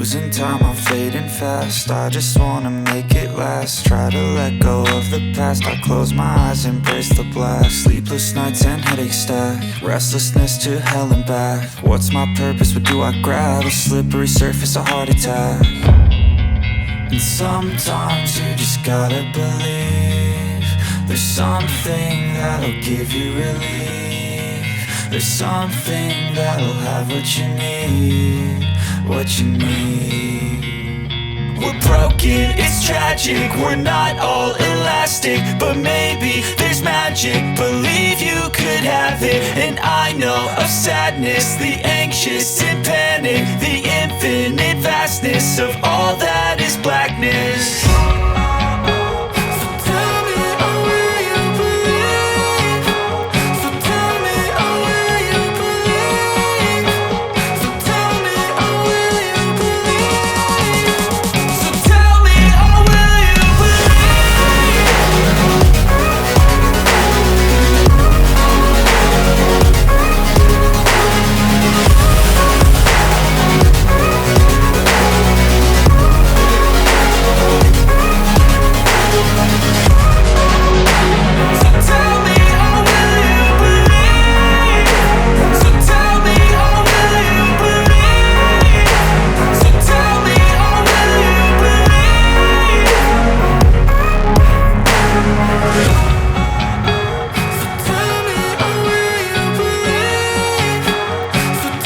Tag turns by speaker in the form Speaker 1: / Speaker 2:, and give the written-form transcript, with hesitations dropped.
Speaker 1: losing time, I'm fading fast. I just wanna make it last. Try to let go of the past. I close my eyes, embrace the blast. Sleepless nights and headaches stack. Restlessness to hell and back. What's my purpose? What do I grab? A slippery surface, a heart attack. And sometimes you just gotta believe there's something that'll give you relief. There's something that'll have what you need, what you need. We're broken, it's tragic, we're not all elastic, but maybe there's magic. Believe you could have it. And I know of sadness, the anxious and panic, the infinite vastness of all that is blackness.